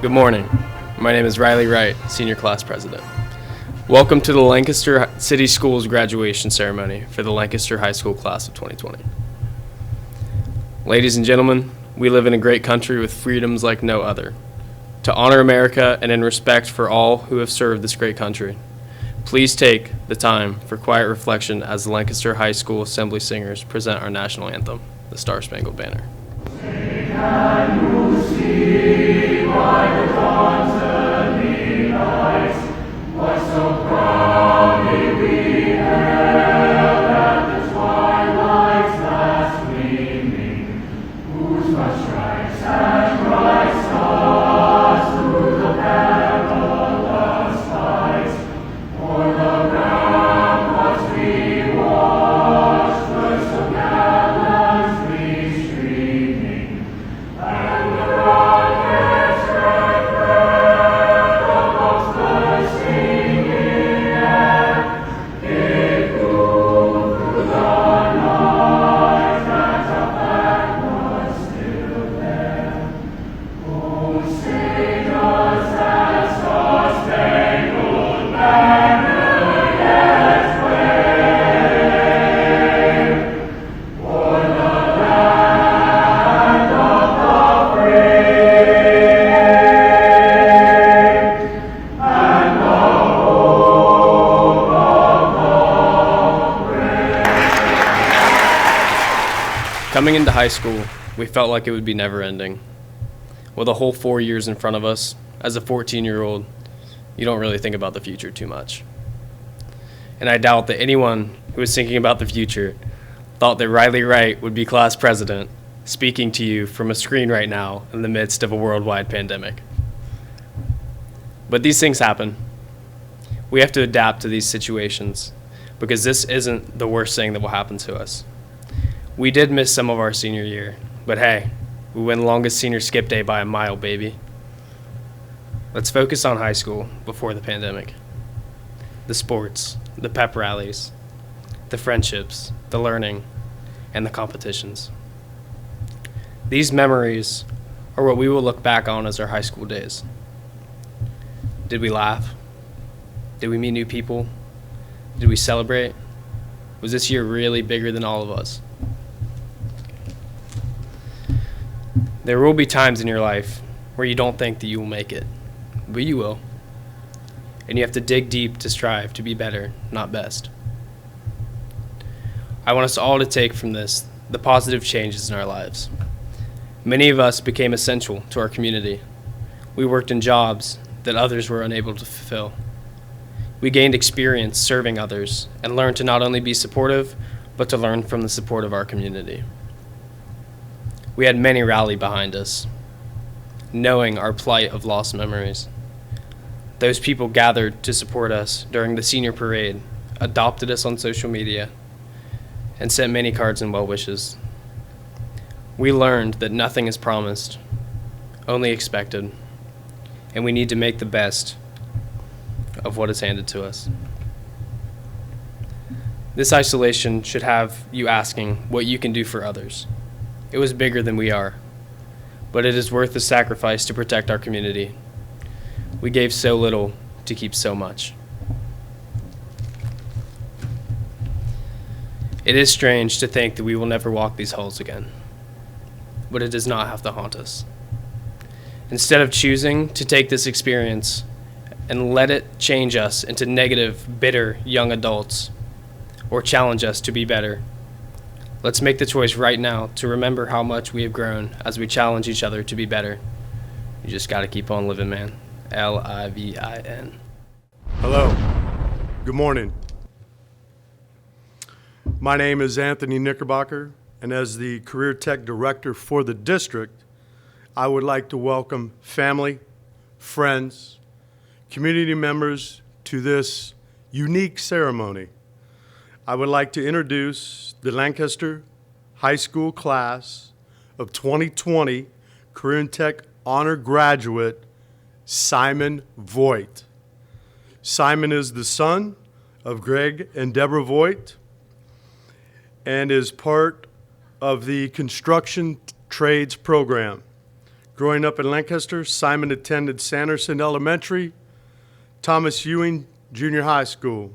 Good morning. My name is Riley Wright, Senior Class President. Welcome to the Lancaster City Schools graduation ceremony for the Lancaster High School Class of 2020. Ladies and gentlemen, we live in a great country with freedoms like no other. To honor America and in respect for all who have served this great country, please take the time for quiet reflection as the Lancaster High School Assembly Singers present our national anthem, the Star-Spangled Banner. Can you see by the dawn's early light what so proudly we hailed at the twilight's last gleaming, whose much stripes and bright stars through the perilous fight o'er the ramparts we watched, burst of gallantry streaming, and the rockets red red amongst the singing air, it grew through the night that the flag was still there. Oh, sing us that star-spangled banner yet wave, o'er the land of the brave, and the hope of the brave. Coming into high school, we felt like it would be never ending. With a whole 4 years in front of us, as a 14-year-old, you don't really think about the future too much. And I doubt that anyone who was thinking about the future thought that Riley Wright would be class president, speaking to you from a screen right now in the midst of a worldwide pandemic. But these things happen. We have to adapt to these situations because this isn't the worst thing that will happen to us. We did miss some of our senior year, but hey, we win the longest senior skip day by a mile, baby. Let's focus on high school before the pandemic. The sports, the pep rallies, the friendships, the learning, and the competitions. These memories are what we will look back on as our high school days. Did we laugh? Did we meet new people? Did we celebrate? Was this year really bigger than all of us? There will be times in your life where you don't think that you will make it, but you will. And you have to dig deep to strive to be better, not best. I want us all to take from this the positive changes in our lives. Many of us became essential to our community. We worked in jobs that others were unable to fulfill. We gained experience serving others and learned to not only be supportive, but to learn from the support of our community. We had many rally behind us, knowing our plight of lost memories. Those people gathered to support us during the senior parade, adopted us on social media, and sent many cards and well wishes. We learned that nothing is promised, only expected, and we need to make the best of what is handed to us. This isolation should have you asking what you can do for others. It was bigger than we are, but it is worth the sacrifice to protect our community. We gave so little to keep so much. It is strange to think that we will never walk these halls again, but it does not have to haunt us. Instead of choosing to take this experience and let it change us into negative, bitter young adults, or challenge us to be better, let's make the choice right now to remember how much we have grown as we challenge each other to be better. You just gotta keep on living, man. Livin. Hello. Good morning. My name is Anthony Knickerbocker, and as the Career Tech Director for the district, I would like to welcome family, friends, community members to this unique ceremony. I would like to introduce the Lancaster High School class of 2020 Career and Tech Honor Graduate, Simon Voigt. Simon is the son of Greg and Deborah Voigt and is part of the construction trades program. Growing up in Lancaster, Simon attended Sanderson Elementary, Thomas Ewing Junior High School.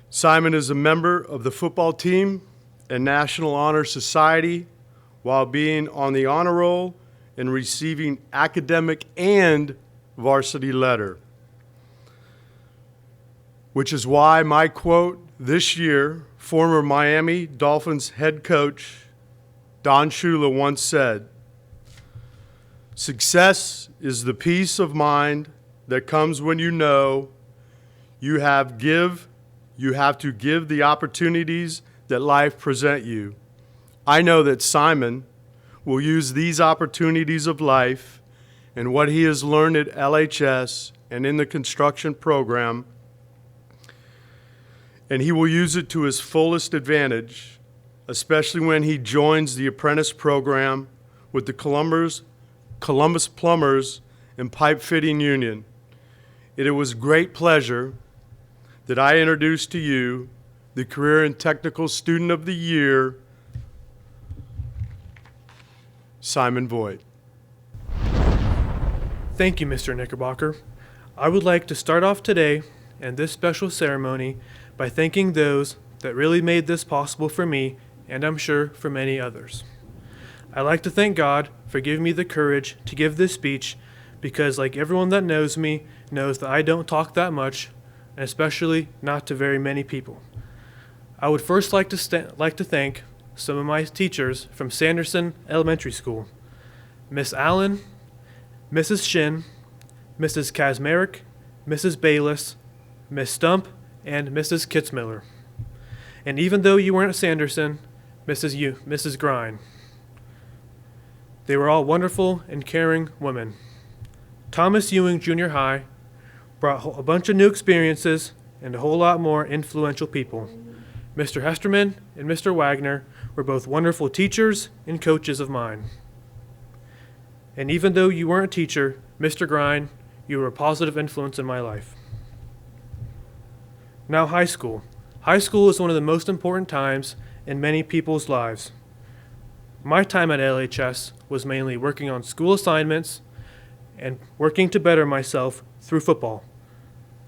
Simon is a member of the football team and National Honor Society while being on the honor roll and receiving academic and varsity letter. Which is why my quote this year, former Miami Dolphins head coach Don Shula once said, "Success is the peace of mind that comes when you know you have to give the opportunities that life present you." I know that Simon will use these opportunities of life and what he has learned at LHS and in the construction program, and he will use it to his fullest advantage, especially when he joins the apprentice program with the Columbus Plumbers and Pipe Fitting Union. It was great pleasure that I introduce to you the Career and Technical Student of the Year, Simon Voigt. Thank you, Mr. Knickerbocker. I would like to start off today and this special ceremony by thanking those that really made this possible for me, and I'm sure for many others. I'd like to thank God for giving me the courage to give this speech because, like everyone that knows me, knows that I don't talk that much, and especially not to very many people. I would first like to thank some of my teachers from Sanderson Elementary School: Miss Allen, Mrs. Shin, Mrs. Kazmarek, Mrs. Bayless, Miss Stump, and Mrs. Kitzmiller. And even though you weren't at Sanderson, Mrs. Grine. They were all wonderful and caring women. Thomas Ewing Junior High brought a bunch of new experiences and a whole lot more influential people. Mr. Hesterman and Mr. Wagner were both wonderful teachers and coaches of mine. And even though you weren't a teacher, Mr. Grine, you were a positive influence in my life. Now, high school. High school is one of the most important times in many people's lives. My time at LHS was mainly working on school assignments and working to better myself through football.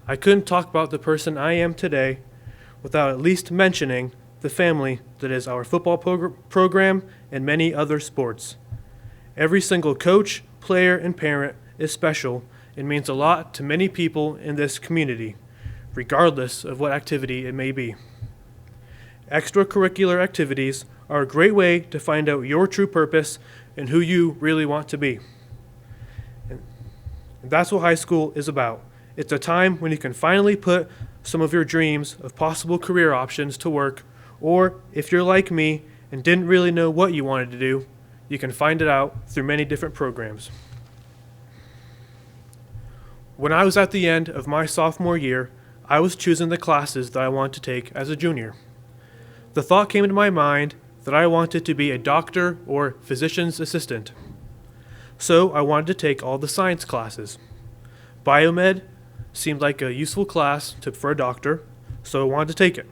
I couldn't talk about the person I am today without at least mentioning the family that is our football program and many other sports. Every single coach, player, and parent is special and means a lot to many people in this community, regardless of what activity it may be. Extracurricular activities are a great way to find out your true purpose and who you really want to be. And that's what high school is about. It's a time when you can finally put some of your dreams of possible career options to work, or if you're like me and didn't really know what you wanted to do, you can find it out through many different programs. When I was at the end of my sophomore year, I was choosing the classes that I wanted to take as a junior. The thought came into my mind that I wanted to be a doctor or physician's assistant. So I wanted to take all the science classes. Biomed seemed like a useful class for a doctor, so I wanted to take it.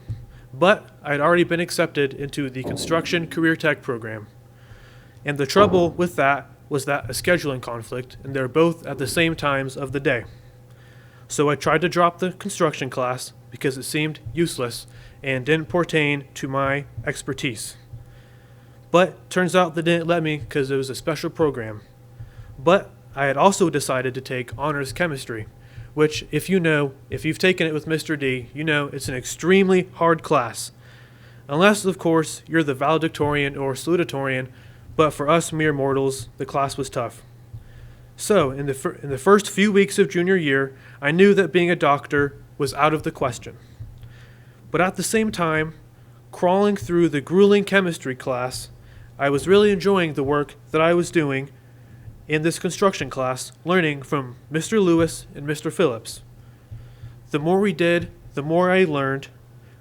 But I had already been accepted into the construction career tech program. And the trouble with that was that a scheduling conflict, and they're both at the same times of the day. So I tried to drop the construction class because it seemed useless and didn't pertain to my expertise. But turns out they didn't let me because it was a special program. But I had also decided to take honors chemistry, which if you've taken it with Mr. D, you know it's an extremely hard class. Unless, of course, you're the Valedictorian or Salutatorian, but for us mere mortals, the class was tough. So, in the first few weeks of junior year, I knew that being a doctor was out of the question. But at the same time, crawling through the grueling chemistry class, I was really enjoying the work that I was doing in this construction class, learning from Mr. Lewis and Mr. Phillips. The more we did, the more I learned,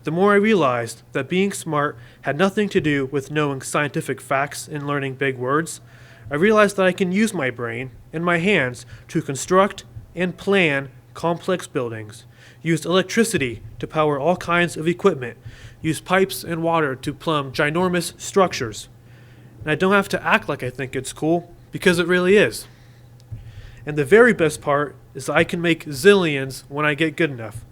the more I realized that being smart had nothing to do with knowing scientific facts and learning big words. I realized that I can use my brain and my hands to construct and plan complex buildings, use electricity to power all kinds of equipment, use pipes and water to plumb ginormous structures. And I don't have to act like I think it's cool, because it really is. And the very best part is that I can make zillions when I get good enough.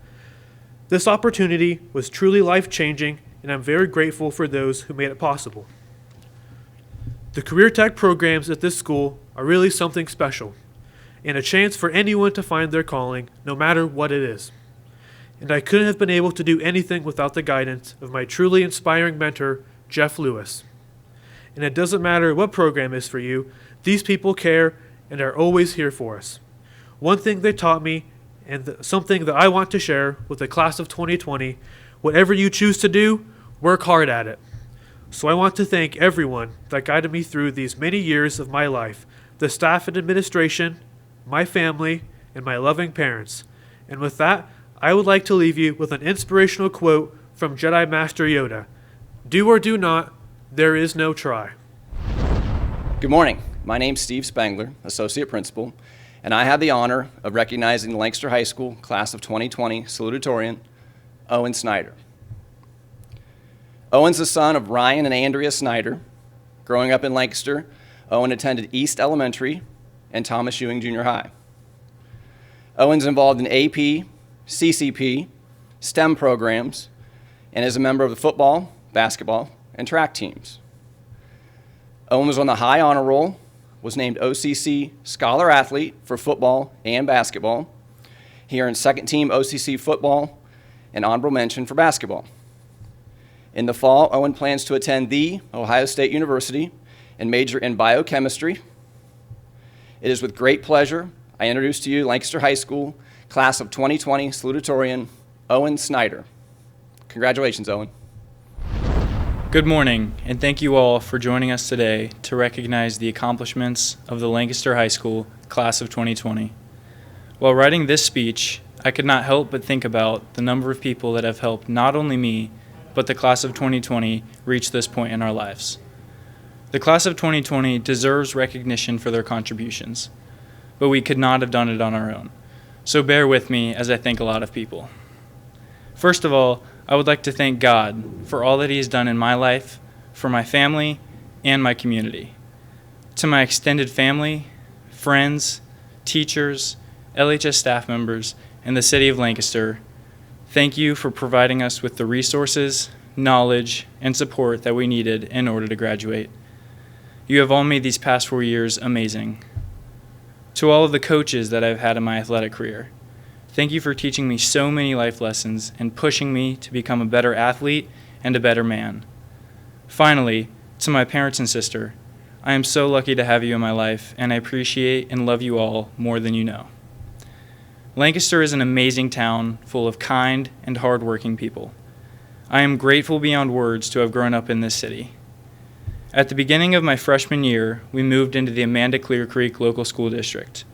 This opportunity was truly life-changing, and I'm very grateful for those who made it possible. The career tech programs at this school are really something special, and a chance for anyone to find their calling, no matter what it is. And I couldn't have been able to do anything without the guidance of my truly inspiring mentor, Jeff Lewis. And it doesn't matter what program is for you, these people care and are always here for us. One thing they taught me, and something that I want to share with the class of 2020, whatever you choose to do, work hard at it. So I want to thank everyone that guided me through these many years of my life, the staff and administration, my family, and my loving parents. And with that, I would like to leave you with an inspirational quote from Jedi Master Yoda. Do or do not, there is no try. Good morning. My name's Steve Spangler, Associate Principal, and I have the honor of recognizing the Lancaster High School Class of 2020 Salutatorian, Owen Snyder. Owen's the son of Ryan and Andrea Snyder. Growing up in Lancaster, Owen attended East Elementary and Thomas Ewing Junior High. Owen's involved in AP, CCP, STEM programs, and is a member of the football, basketball, and track teams. Owen was on the high honor roll, was named OCC Scholar Athlete for football and basketball. He earned second team OCC football and honorable mention for basketball. In the fall, Owen plans to attend The Ohio State University and major in biochemistry. It is with great pleasure I introduce to you Lancaster High School Class of 2020 Salutatorian, Owen Snyder. Congratulations, Owen. Good morning, and thank you all for joining us today to recognize the accomplishments of the Lancaster High School Class of 2020. While writing this speech, I could not help but think about the number of people that have helped not only me, but the Class of 2020 reach this point in our lives. The Class of 2020 deserves recognition for their contributions, but we could not have done it on our own. So bear with me as I thank a lot of people. First of all, I would like to thank God for all that He has done in my life, for my family, and my community. To my extended family, friends, teachers, LHS staff members, and the City of Lancaster, thank you for providing us with the resources, knowledge, and support that we needed in order to graduate. You have all made these past 4 years amazing. To all of the coaches that I've had in my athletic career, thank you for teaching me so many life lessons and pushing me to become a better athlete and a better man. Finally, to my parents and sister, I am so lucky to have you in my life, and I appreciate and love you all more than you know. Lancaster is an amazing town full of kind and hardworking people. I am grateful beyond words to have grown up in this city. At the beginning of my freshman year, we moved into the Amanda Clear Creek Local School District.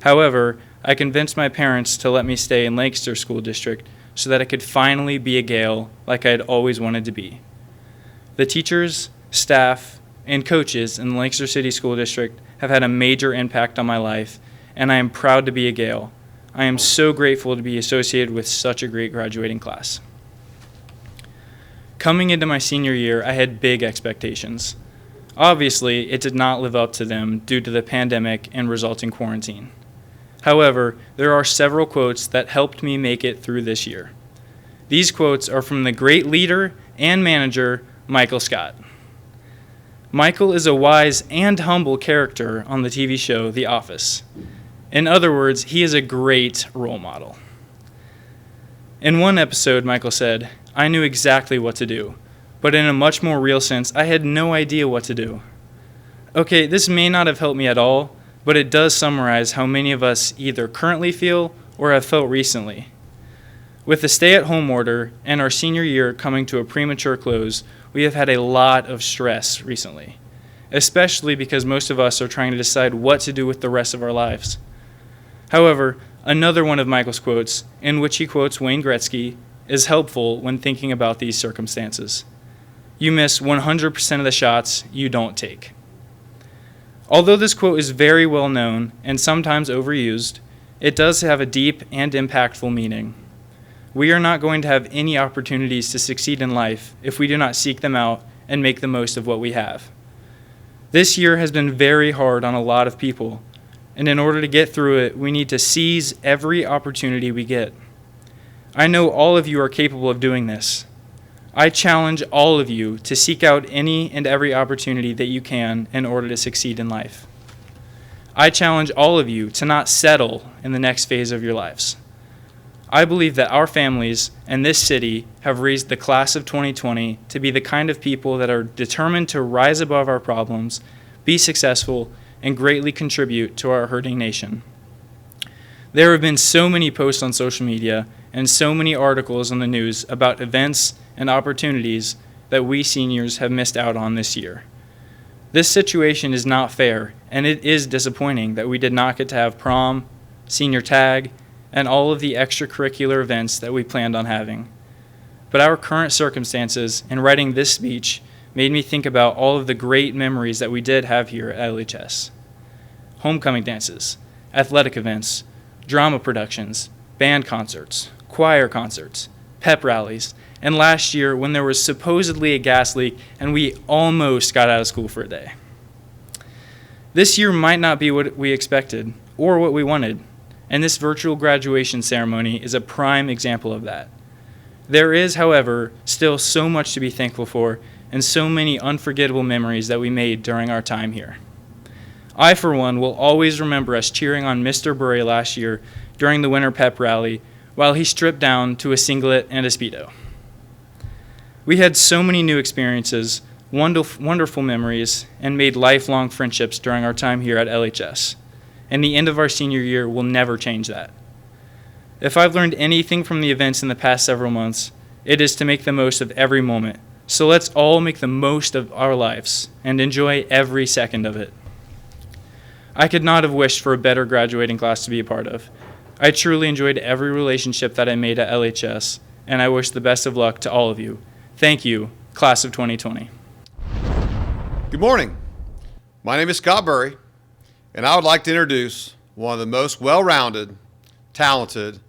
However, I convinced my parents to let me stay in Lancaster School District so that I could finally be a Gale like I had always wanted to be. The teachers, staff, and coaches in the Lancaster City School District have had a major impact on my life, and I am proud to be a Gale. I am so grateful to be associated with such a great graduating class. Coming into my senior year, I had big expectations. Obviously, it did not live up to them due to the pandemic and resulting quarantine. However, there are several quotes that helped me make it through this year. These quotes are from the great leader and manager, Michael Scott. Michael is a wise and humble character on the TV show The Office. In other words, he is a great role model. In one episode, Michael said, "I knew exactly what to do, but in a much more real sense, I had no idea what to do." Okay, this may not have helped me at all, but it does summarize how many of us either currently feel or have felt recently. With the stay-at-home order and our senior year coming to a premature close, we have had a lot of stress recently, especially because most of us are trying to decide what to do with the rest of our lives. However, another one of Michael's quotes, in which he quotes Wayne Gretzky, is helpful when thinking about these circumstances. You miss 100% of the shots you don't take. Although this quote is very well known and sometimes overused, it does have a deep and impactful meaning. We are not going to have any opportunities to succeed in life if we do not seek them out and make the most of what we have. This year has been very hard on a lot of people, and in order to get through it, we need to seize every opportunity we get. I know all of you are capable of doing this. I challenge all of you to seek out any and every opportunity that you can in order to succeed in life. I challenge all of you to not settle in the next phase of your lives. I believe that our families and this city have raised the class of 2020 to be the kind of people that are determined to rise above our problems, be successful, and greatly contribute to our hurting nation. There have been so many posts on social media and so many articles on the news about events and opportunities that we seniors have missed out on this year. This situation is not fair, and it is disappointing that we did not get to have prom, senior tag, and all of the extracurricular events that we planned on having. But our current circumstances in writing this speech made me think about all of the great memories that we did have here at LHS. Homecoming dances, athletic events, drama productions, band concerts, choir concerts, pep rallies, and last year when there was supposedly a gas leak and we almost got out of school for a day. This year might not be what we expected or what we wanted, and this virtual graduation ceremony is a prime example of that. There is, however, still so much to be thankful for and so many unforgettable memories that we made during our time here. I, for one, will always remember us cheering on Mr. Burry last year during the winter pep rally while he stripped down to a singlet and a Speedo. We had so many new experiences, wonderful memories, and made lifelong friendships during our time here at LHS. And the end of our senior year will never change that. If I've learned anything from the events in the past several months, it is to make the most of every moment. So let's all make the most of our lives and enjoy every second of it. I could not have wished for a better graduating class to be a part of. I truly enjoyed every relationship that I made at LHS, and I wish the best of luck to all of you. Thank you, class of 2020. Good morning. My name is Scott Burry, and I would like to introduce one of the most well-rounded, talented,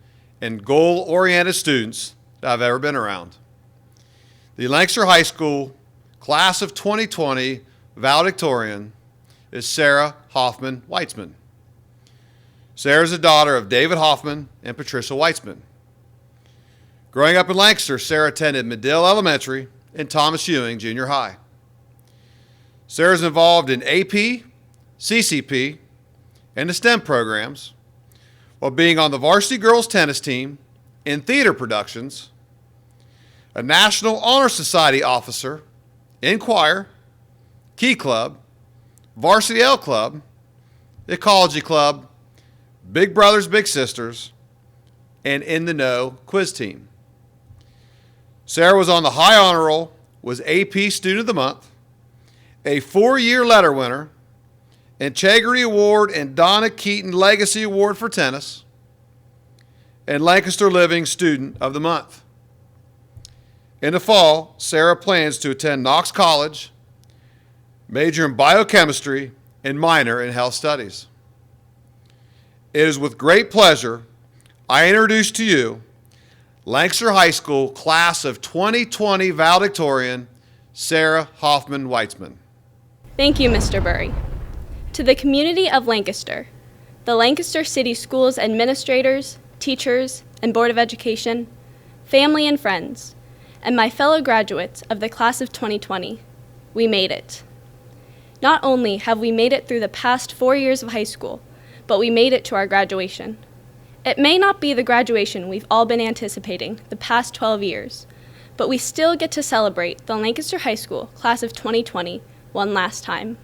and goal-oriented students that I've ever been around. The Lancaster High School class of 2020 valedictorian is Sarah Hoffman Weitzman. Sarah is the daughter of David Hoffman and Patricia Weitzman. Growing up in Lancaster, Sarah attended Medill Elementary and Thomas Ewing Junior High. Sarah is involved in AP, CCP, and the STEM programs, while being on the varsity girls tennis team, in theater productions, a National Honor Society officer, in choir, Key Club, Varsity L Club, Ecology Club, Big Brothers Big Sisters, and In the Know quiz team. Sarah was on the high honor roll, was AP Student of the Month, a 4-year letter winner, Integrity Award and Donna Keaton Legacy Award for tennis, and Lancaster Living Student of the Month. In the fall, Sarah plans to attend Knox College, major in biochemistry, and minor in health studies. It is with great pleasure I introduce to you Lancaster High School class of 2020 valedictorian, Sarah Hoffman Weitzman. Thank you, Mr. Burry. To the community of Lancaster, the Lancaster City Schools administrators, teachers, and Board of Education, family and friends, and my fellow graduates of the class of 2020, we made it. Not only have we made it through the past 4 years of high school, but we made it to our graduation. It may not be the graduation we've all been anticipating the past 12 years, but we still get to celebrate the Lancaster High School class of 2020 one last time.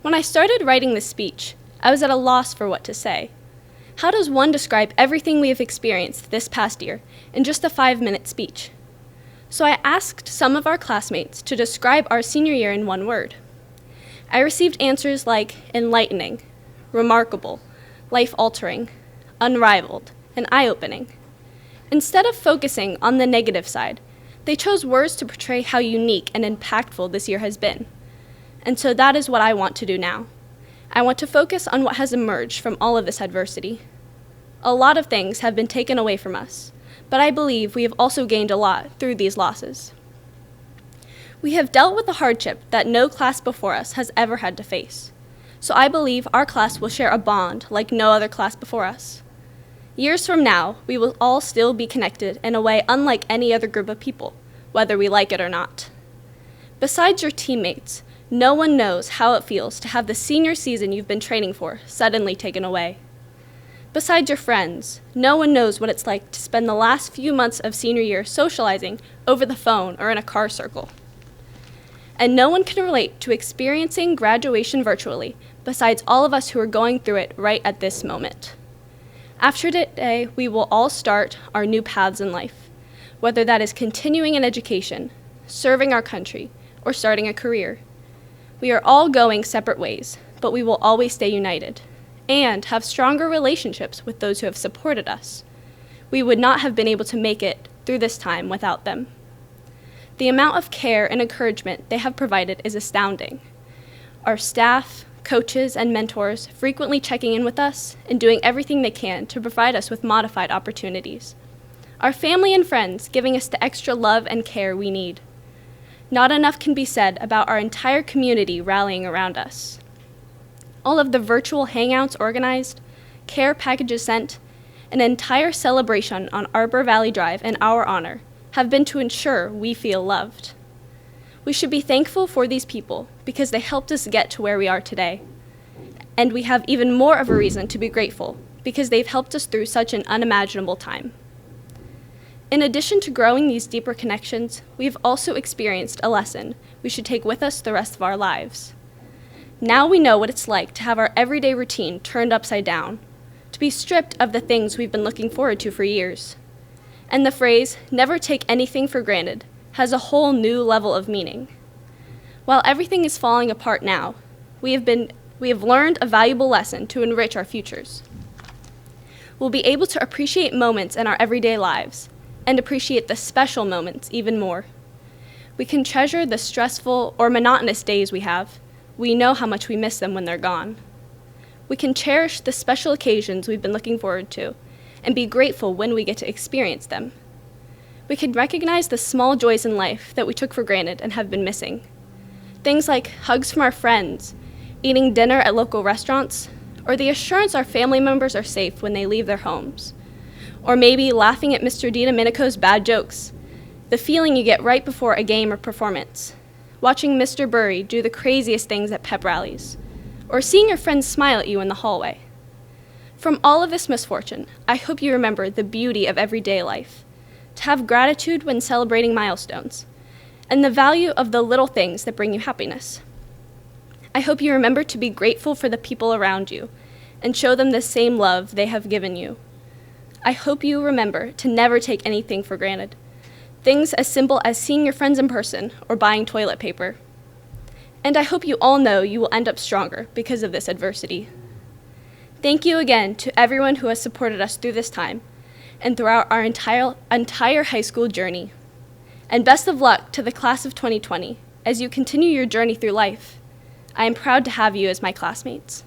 When I started writing this speech, I was at a loss for what to say. How does one describe everything we have experienced this past year in just a 5-minute speech? So I asked some of our classmates to describe our senior year in one word. I received answers like enlightening, remarkable, life-altering, unrivaled, and eye-opening. Instead of focusing on the negative side, they chose words to portray how unique and impactful this year has been. And so that is what I want to do now. I want to focus on what has emerged from all of this adversity. A lot of things have been taken away from us, but I believe we have also gained a lot through these losses. We have dealt with a hardship that no class before us has ever had to face. So I believe our class will share a bond like no other class before us. Years from now, we will all still be connected in a way unlike any other group of people, whether we like it or not. Besides your teammates, no one knows how it feels to have the senior season you've been training for suddenly taken away. Besides your friends, no one knows what it's like to spend the last few months of senior year socializing over the phone or in a car circle. And no one can relate to experiencing graduation virtually besides all of us who are going through it right at this moment. After today, we will all start our new paths in life, whether that is continuing in education, serving our country, or starting a career. We are all going separate ways, but we will always stay united and have stronger relationships with those who have supported us. We would not have been able to make it through this time without them. The amount of care and encouragement they have provided is astounding. Our staff, coaches, and mentors frequently checking in with us and doing everything they can to provide us with modified opportunities. Our family and friends giving us the extra love and care we need. Not enough can be said about our entire community rallying around us. All of the virtual hangouts organized, care packages sent, an entire celebration on Arbor Valley Drive in our honor have been to ensure we feel loved. We should be thankful for these people because they helped us get to where we are today. And we have even more of a reason to be grateful because they've helped us through such an unimaginable time. In addition to growing these deeper connections, we've also experienced a lesson we should take with us the rest of our lives. Now we know what it's like to have our everyday routine turned upside down, to be stripped of the things we've been looking forward to for years. And the phrase, never take anything for granted, has a whole new level of meaning. While everything is falling apart now, we have learned a valuable lesson to enrich our futures. We'll be able to appreciate moments in our everyday lives and appreciate the special moments even more. We can treasure the stressful or monotonous days we have. We know how much we miss them when they're gone. We can cherish the special occasions we've been looking forward to and be grateful when we get to experience them. We can recognize the small joys in life that we took for granted and have been missing. Things like hugs from our friends, eating dinner at local restaurants, or the assurance our family members are safe when they leave their homes. Or maybe laughing at Mr. DiDomenico's bad jokes, the feeling you get right before a game or performance, watching Mr. Burry do the craziest things at pep rallies, or seeing your friends smile at you in the hallway. From all of this misfortune, I hope you remember the beauty of everyday life, to have gratitude when celebrating milestones, and the value of the little things that bring you happiness. I hope you remember to be grateful for the people around you and show them the same love they have given you. I hope you remember to never take anything for granted, things as simple as seeing your friends in person or buying toilet paper. And I hope you all know you will end up stronger because of this adversity. Thank you again to everyone who has supported us through this time and throughout our entire high school journey. And best of luck to the class of 2020 as you continue your journey through life. I am proud to have you as my classmates.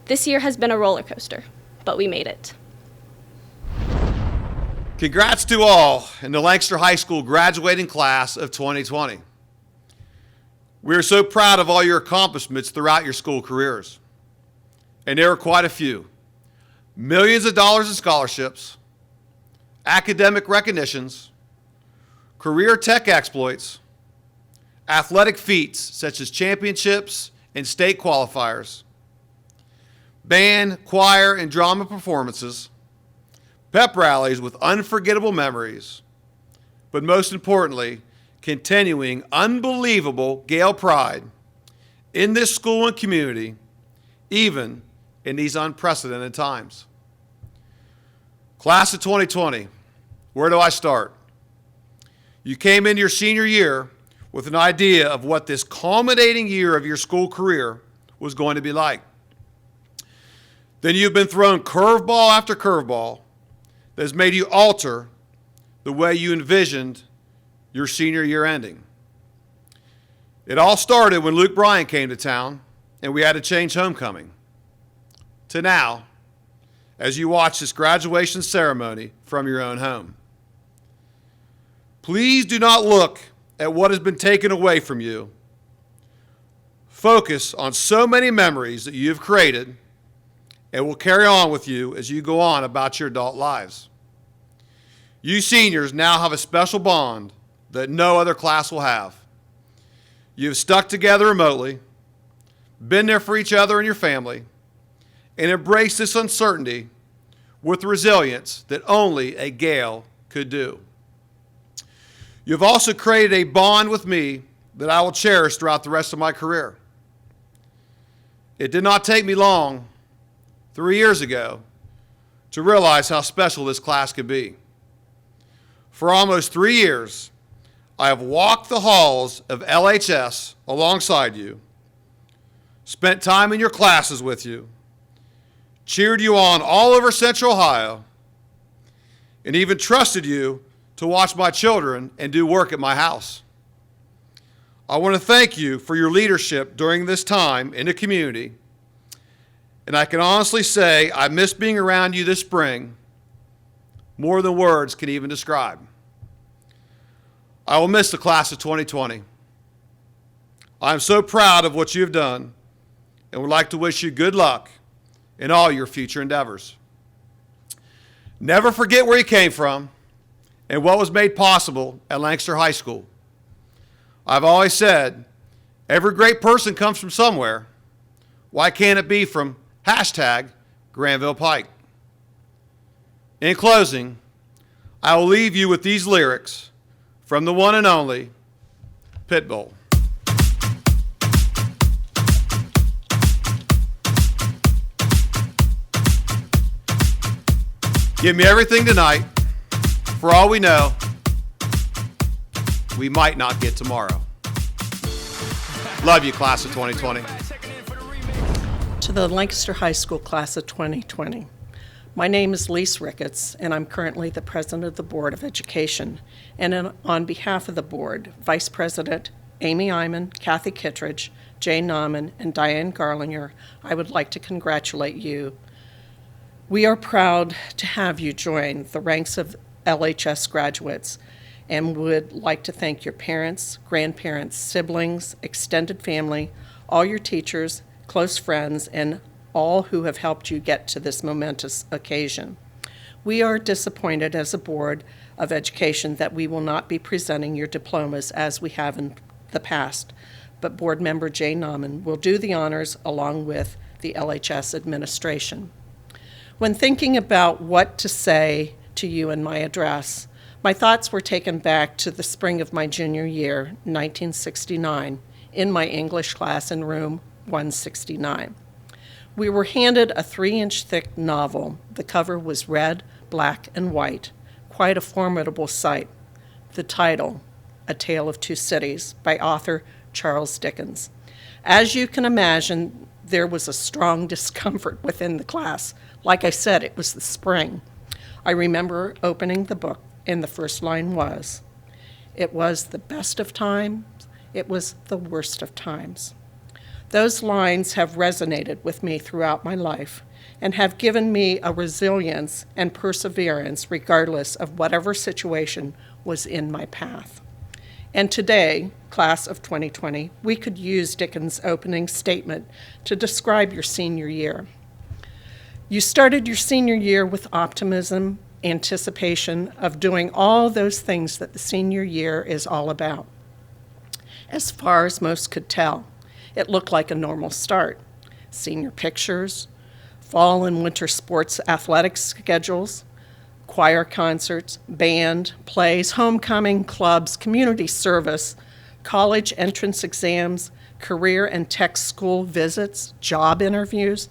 This year has been a roller coaster, but we made it. Congrats to all in the Lancaster High School graduating class of 2020. We are so proud of all your accomplishments throughout your school careers. And there are quite a few. Millions of dollars in scholarships, academic recognitions, career tech exploits, athletic feats such as championships and state qualifiers, band, choir, and drama performances, pep rallies with unforgettable memories, but most importantly, continuing unbelievable Gale pride in this school and community, even in these unprecedented times. Class of 2020, where do I start? You came in your senior year with an idea of what this culminating year of your school career was going to be like. Then you've been thrown curveball after curveball that has made you alter the way you envisioned your senior year ending. It all started when Luke Bryan came to town and we had to change homecoming. To now, as you watch this graduation ceremony from your own home. Please do not look at what has been taken away from you. Focus on so many memories that you have created and will carry on with you as you go on about your adult lives. You seniors now have a special bond that no other class will have. You have stuck together remotely, been there for each other and your family, and embraced this uncertainty with resilience that only a Gale could do. You've also created a bond with me that I will cherish throughout the rest of my career. It did not take me long, 3 years ago, to realize how special this class could be. For almost 3 years, I have walked the halls of LHS alongside you, spent time in your classes with you, cheered you on all over Central Ohio, and even trusted you to watch my children and do work at my house. I want to thank you for your leadership during this time in the community, and I can honestly say I miss being around you this spring more than words can even describe. I will miss the class of 2020. I am so proud of what you have done and would like to wish you good luck in all your future endeavors. Never forget where you came from and what was made possible at Lancaster High School. I've always said, every great person comes from somewhere. Why can't it be from #Granville Pike? In closing, I will leave you with these lyrics from the one and only Pitbull. Give me everything tonight. For all we know, we might not get tomorrow. Love you, class of 2020. To the Lancaster High School class of 2020. My name is Lise Ricketts, and I'm currently the president of the Board of Education. And on behalf of the board, Vice President Amy Iman, Kathy Kittredge, Jay Nauman, and Diane Garlinger, I would like to congratulate you. We are proud to have you join the ranks of LHS graduates and would like to thank your parents, grandparents, siblings, extended family, all your teachers, close friends, and all who have helped you get to this momentous occasion. We are disappointed as a Board of Education that we will not be presenting your diplomas as we have in the past, but Board Member Jay Nauman will do the honors along with the LHS administration. When thinking about what to say to you in my address, my thoughts were taken back to the spring of my junior year, 1969, in my English class in room 169. We were handed a 3-inch thick novel. The cover was red, black, and white, quite a formidable sight. The title, A Tale of Two Cities, by author Charles Dickens. As you can imagine, there was a strong discomfort within the class. Like I said, it was the spring. I remember opening the book, and the first line was, "It was the best of times, it was the worst of times." Those lines have resonated with me throughout my life and have given me a resilience and perseverance regardless of whatever situation was in my path. And today, class of 2020, we could use Dickens' opening statement to describe your senior year. You started your senior year with optimism, anticipation of doing all those things that the senior year is all about. As far as most could tell, it looked like a normal start. Senior pictures, fall and winter sports athletics schedules, choir concerts, band, plays, homecoming, clubs, community service, college entrance exams, career and tech school visits, job interviews,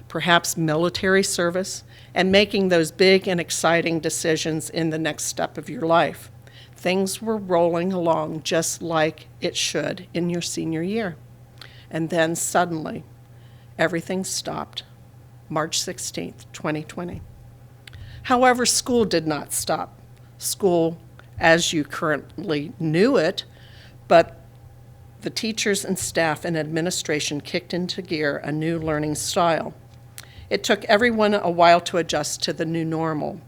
perhaps military service, and making those big and exciting decisions in the next step of your life. Things were rolling along just like it should in your senior year. And then suddenly, everything stopped, March 16th, 2020. However, school did not stop. School as you currently knew it, but the teachers and staff and administration kicked into gear a new learning style. It took everyone a while to adjust to the new normal.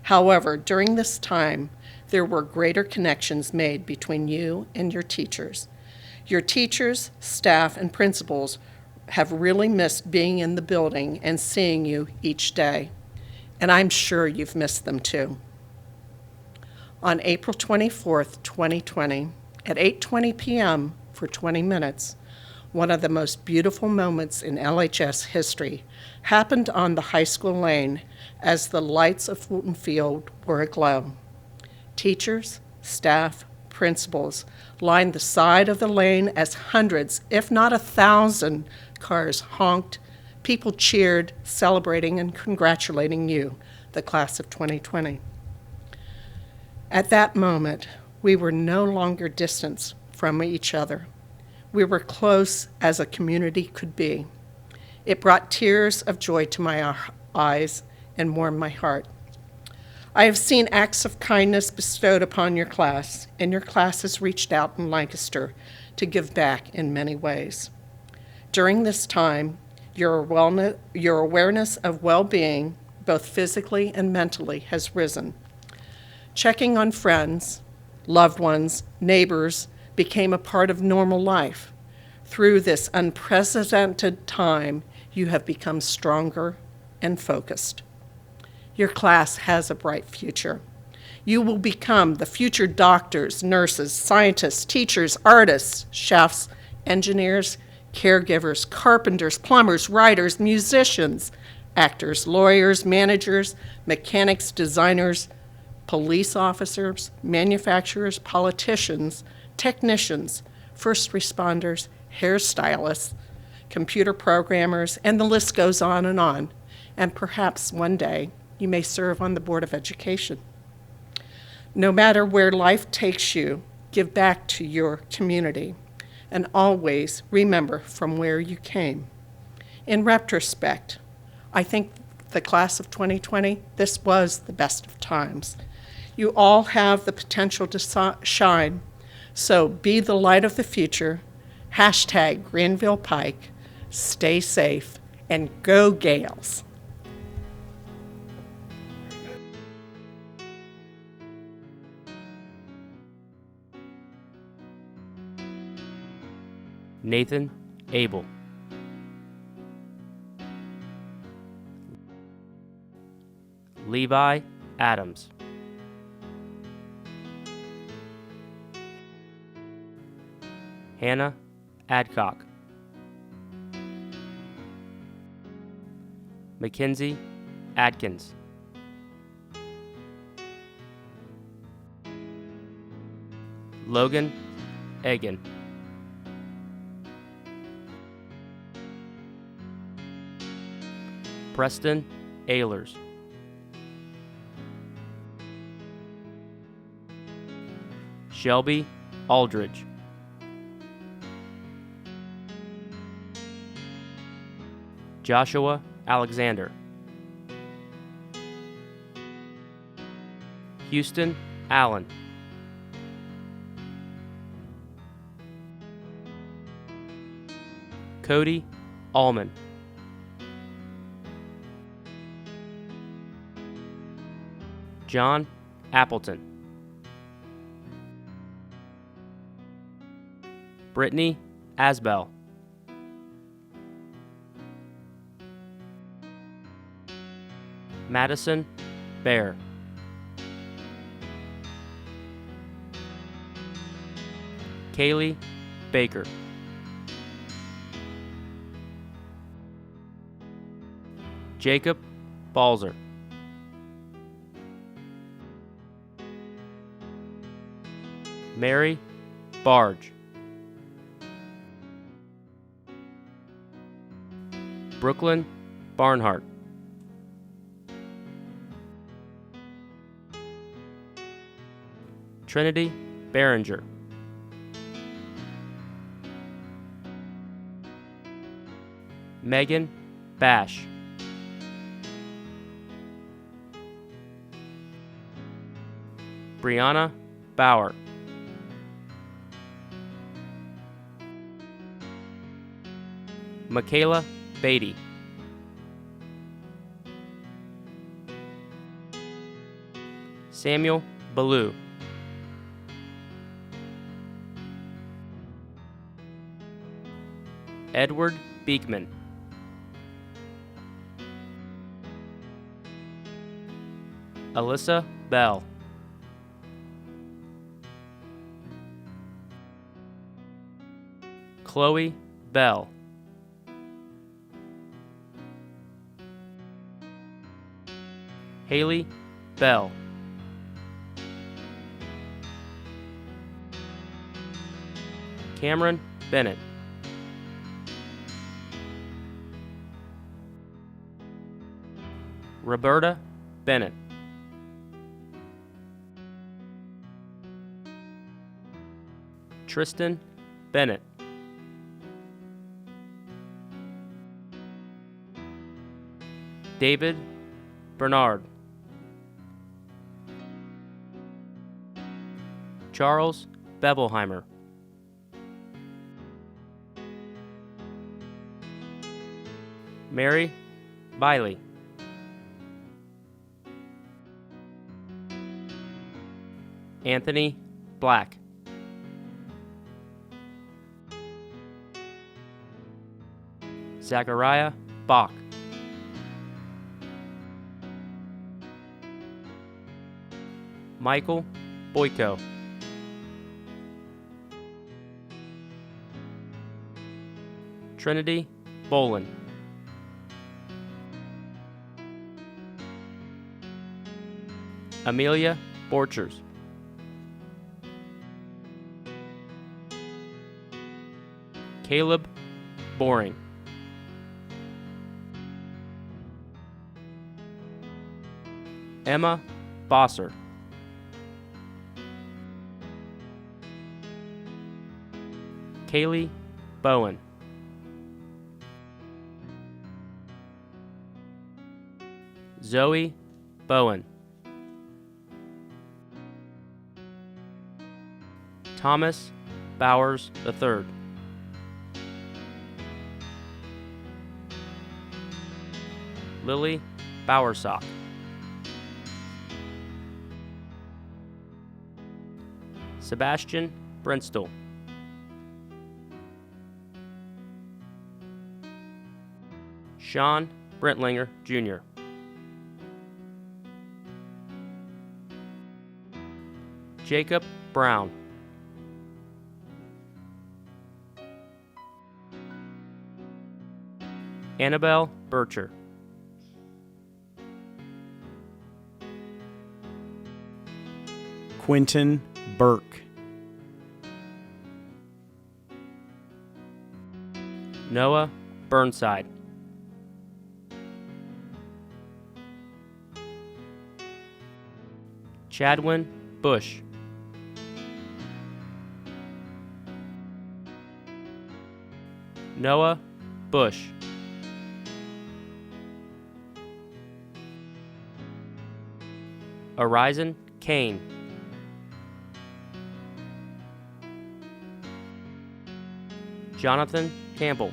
However, during this time, there were greater connections made between you and your teachers. Your teachers, staff, and principals have really missed being in the building and seeing you each day, and I'm sure you've missed them too. On April 24th, 2020, at 8:20 p.m. for 20 minutes, one of the most beautiful moments in LHS history happened on the high school lane as the lights of Fulton Field were aglow. Teachers, staff, principals lined the side of the lane as hundreds, if not 1,000, cars honked. People cheered, celebrating and congratulating you, the class of 2020. At that moment, we were no longer distant from each other. We were close as a community could be. It brought tears of joy to my eyes and warmed my heart. I have seen acts of kindness bestowed upon your class, and your class has reached out in Lancaster to give back in many ways. During this time, your awareness of well-being, both physically and mentally, has risen. Checking on friends, loved ones, neighbors became a part of normal life. Through this unprecedented time, you have become stronger and focused. Your class has a bright future. You will become the future doctors, nurses, scientists, teachers, artists, chefs, engineers, caregivers, carpenters, plumbers, writers, musicians, actors, lawyers, managers, mechanics, designers, police officers, manufacturers, politicians, technicians, first responders, hairstylists, computer programmers, and the list goes on. And perhaps one day you may serve on the Board of Education. No matter where life takes you, give back to your community, and always remember from where you came. In retrospect, I think the class of 2020, this was the best of times. You all have the potential to shine, so be the light of the future. Hashtag Greenville Pike. Stay safe, and go Gales. Nathan Abel. Levi Adams. Hannah Adcock. Mackenzie Adkins. Logan Egan. Preston Ehlers. Shelby Aldridge. Joshua Alexander. Houston Allen. Cody Allman. John Appleton. Brittany Asbell. Madison Bear. Kaylee Baker. Jacob Balzer. Mary Barge. Brooklyn Barnhart. Trinity Behringer. Megan Bash. Brianna Bauer. Michaela Beatty. Samuel Ballou. Edward Beekman, Alyssa Bell, Chloe Bell, Haley Bell, Cameron Bennett, Roberta Bennett, Tristan Bennett, David Bernard, Charles Bevelheimer, Mary Biley, Anthony Black, Zachariah Bach, Michael Boyko, Trinity Bolin, Amelia Borchers, Caleb Boring, Emma Bosser, Kaylee Bowen, Zoe Bowen, Thomas Bowers III, Lily Bowersock, Sebastian Brinstall, Sean Brentlinger Jr., Jacob Brown, Annabelle Bircher, Quentin Burke, Noah Burnside, Chadwin Bush, Noah Bush, Arisen Kane, Jonathan Campbell,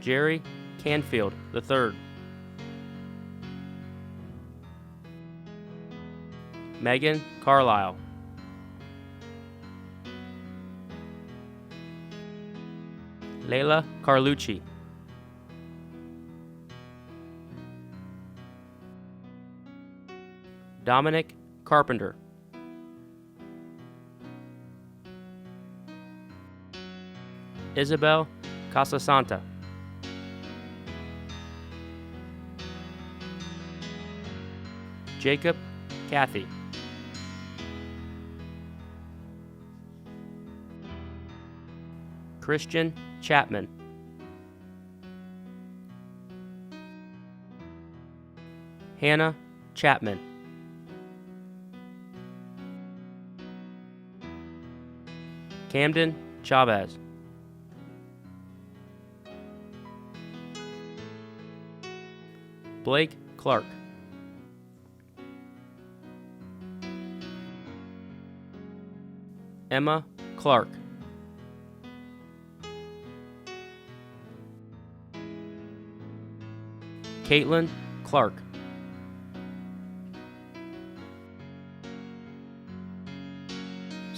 Jerry Canfield III, Megan Carlisle, Layla Carlucci, Dominic Carpenter, Isabel Casasanta, Jacob Cathy, Christian Chapman, Hannah Chapman, Camden Chavez, Blake Clark, Emma Clark, Caitlin Clark,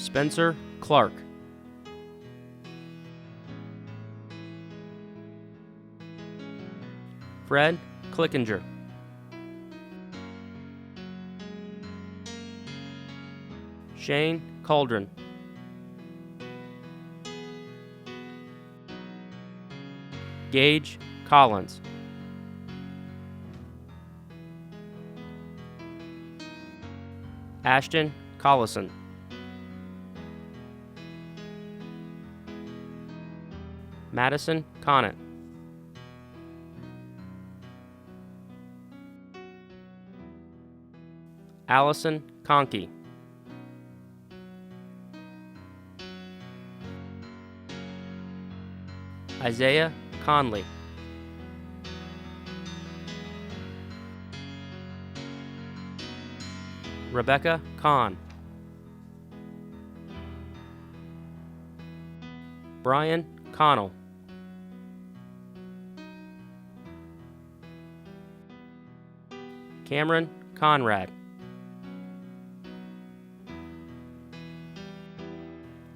Spencer Clark. Fred Clickinger. Shane Cauldron. Gage Collins. Ashton Collison. Madison Conant. Allison Conkey. Isaiah Conley. Rebecca Kahn. Brian Connell. Cameron Conrad.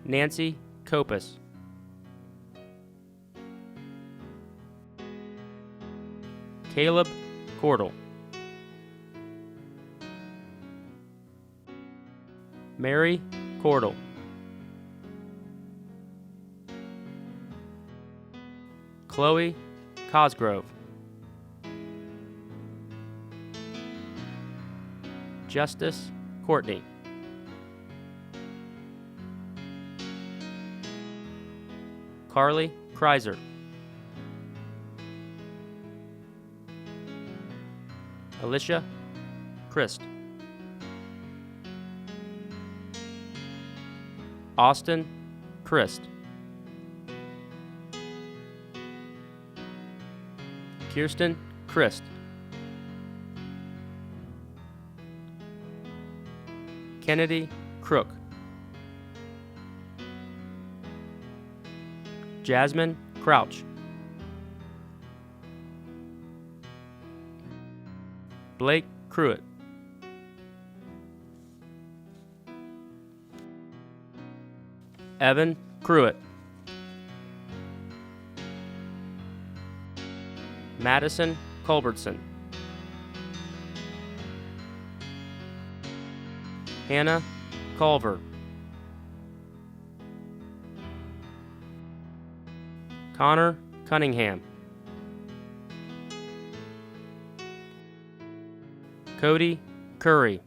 Nancy Copus. Caleb Cordell. Mary Cordell. Chloe Cosgrove. Justice Courtney. Carly Kreiser. Alicia Christ. Austin Christ. Kirsten Christ. Kennedy Crook. Jasmine Crouch. Blake Pruitt. Evan Pruitt. Madison Culbertson. Hannah Culver. Connor Cunningham. Cody Curry.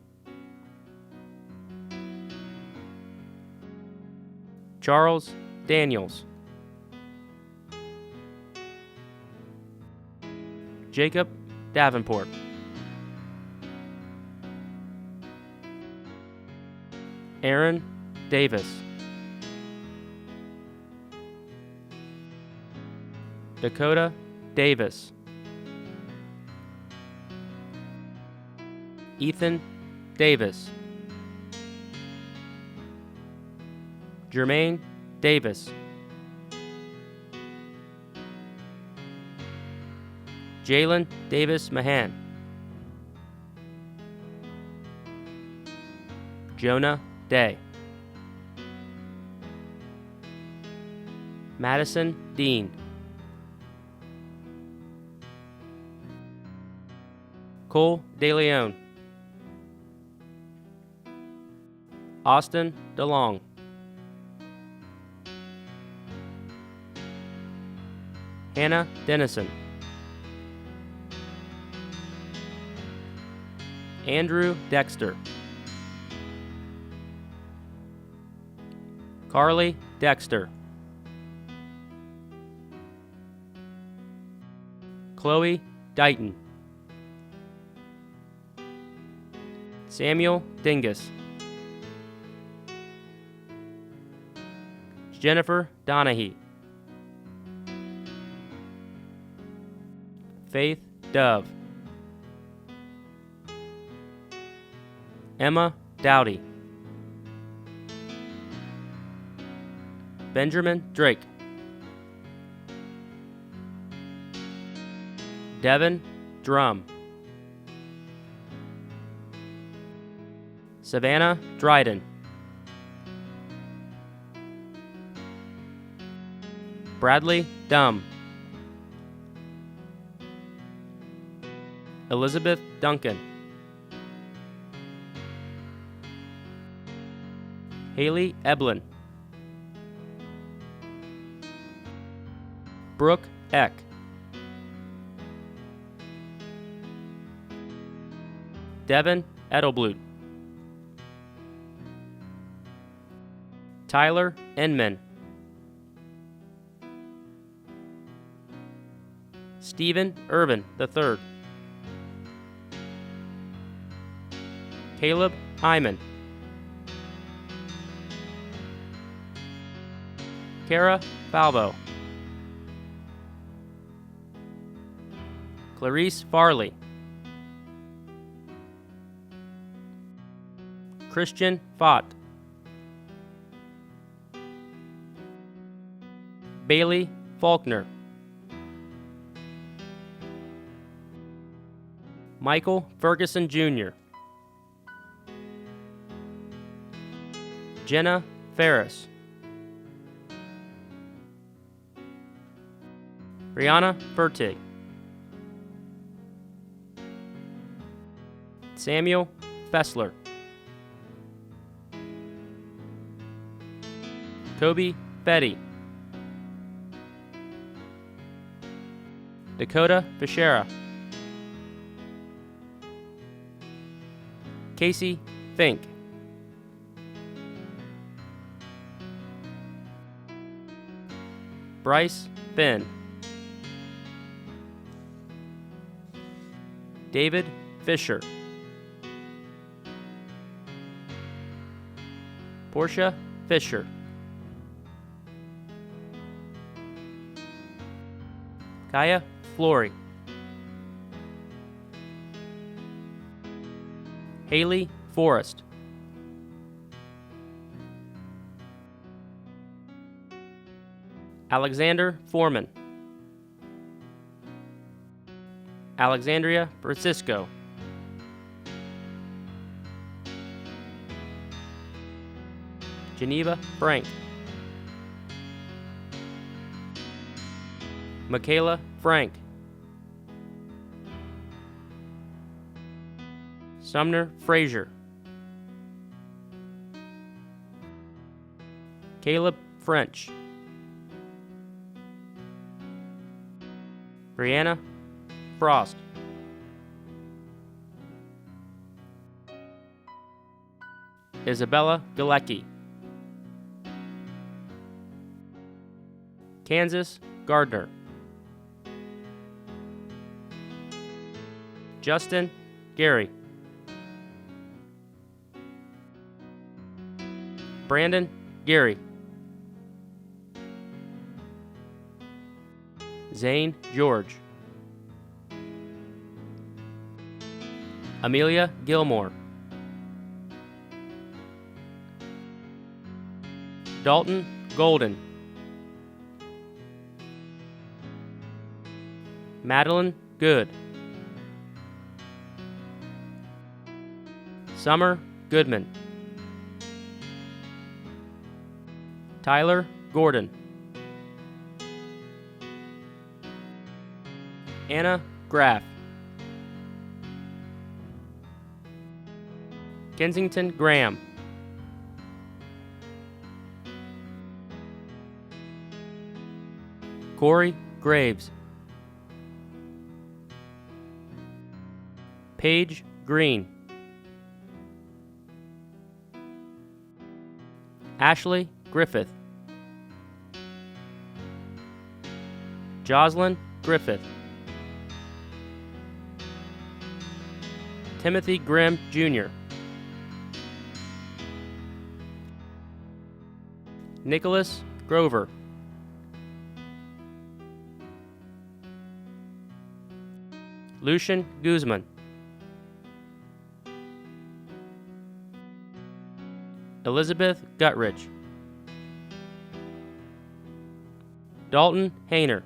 Charles Daniels. Jacob Davenport. Aaron Davis. Dakota Davis. Ethan Davis. Jermaine Davis. Jalen Davis Mahan. Jonah Day. Madison Dean. Cole DeLeon. Austin DeLong. Hannah Dennison. Andrew Dexter. Carly Dexter. Chloe Dighton. Samuel Dingus. Jennifer Donahue. Faith Dove. Emma Dowdy. Benjamin Drake. Devin Drum. Savannah Dryden. Bradley Dumb, Elizabeth Duncan, Haley Eblin, Brooke Eck, Devin Edelblut, Tyler Enman, Stephen Irvin III, Caleb Hyman, Kara Falvo, Clarice Farley, Christian Fott, Bailey Faulkner, Michael Ferguson Jr., Jenna Ferris, Brianna Fertig, Samuel Fessler, Kobe Betty, Dakota Fischera, Casey Fink, Bryce Finn, David Fisher, Portia Fisher, Kaya Flory, Haley Forrest, Alexander Foreman, Alexandria Francisco, Geneva Frank, Michaela Frank, Sumner Frazier, Caleb French, Brianna Frost, Isabella Galecki, Kansas Gardner, Justin Gary, Brandon Gary, Zane George, Amelia Gilmore, Dalton Golden, Madeline Good, Summer Goodman, Tyler Gordon, Anna Graff, Kensington Graham, Corey Graves, Paige Green, Ashley Griffith, Jocelyn Griffith, Timothy Grimm Jr., Nicholas Grover, Lucian Guzman, Elizabeth Guttridge, Dalton Hayner,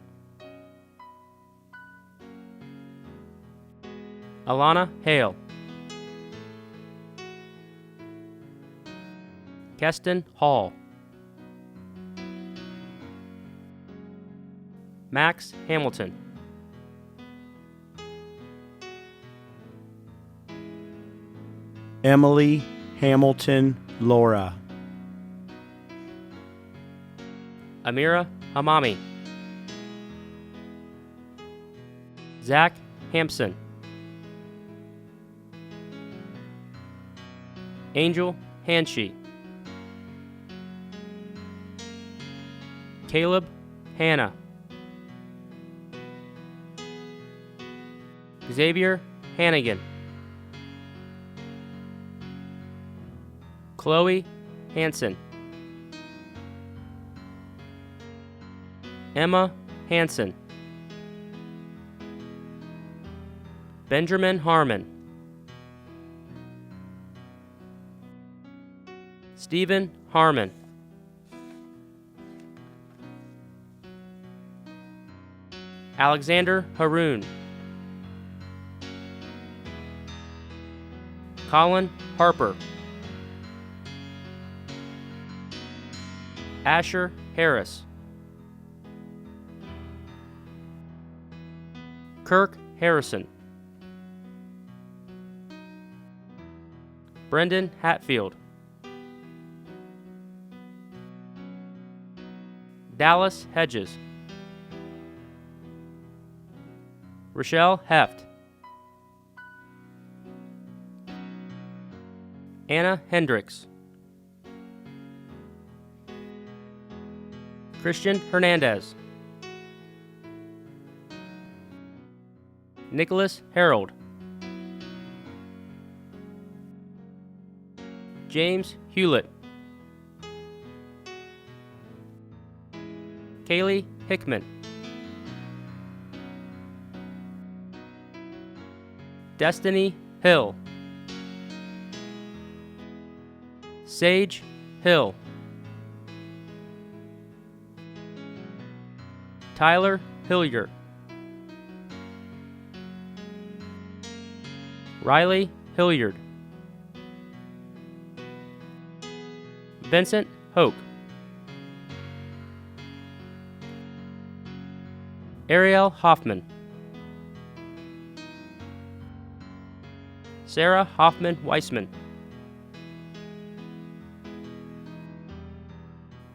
Alana Hale, Keston Hall, Max Hamilton. Emily Hamilton Laura. Amira Hamami. Zach Hampson. Angel Hanshi. Caleb Hannah. Xavier Hannigan. Chloe Hansen. Emma Hansen. Benjamin Harmon. Stephen Harmon. Alexander Haroon. Colin Harper. Asher Harris. Kirk Harrison. Brendan Hatfield. Dallas Hedges. Rochelle Heft. Anna Hendricks. Christian Hernandez. Nicholas Harold. James Hewlett. Kaylee Hickman. Destiny Hill. Sage Hill. Tyler Hillier. Riley Hilliard. Vincent Hoke. Ariel Hoffman. Sarah Hoffman Weissman.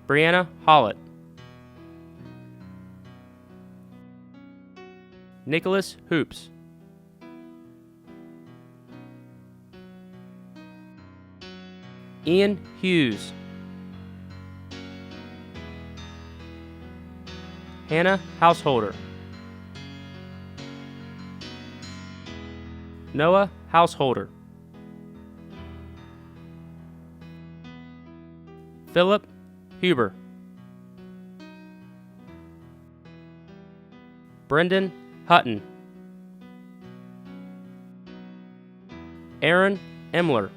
Brianna Hollett. Nicholas Hoops. Ian Hughes. Hannah Householder. Noah Householder. Philip Huber. Brendan Hutton. Aaron Emler.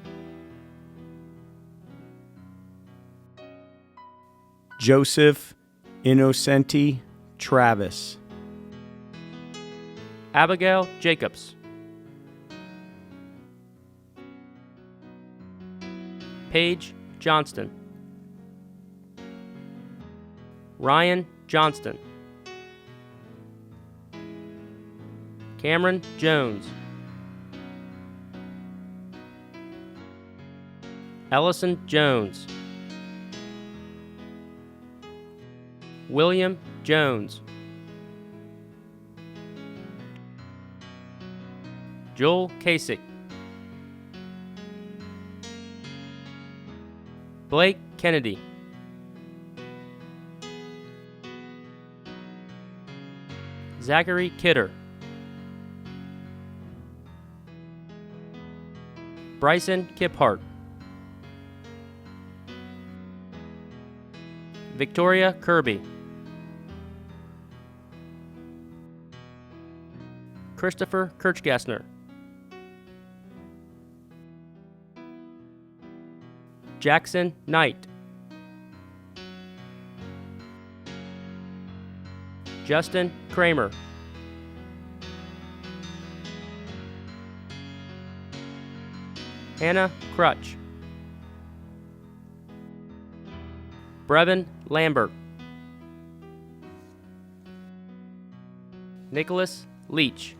Joseph Innocenti Travis. Abigail Jacobs. Paige Johnston. Ryan Johnston. Cameron Jones. Ellison Jones. William Jones. Joel Kasich. Blake Kennedy. Zachary Kidder. Bryson Kiphart. Victoria Kirby. Christopher Kirchgassner. Jackson Knight. Justin Kramer. Hannah Crutch. Brevin Lambert. Nicholas Leach.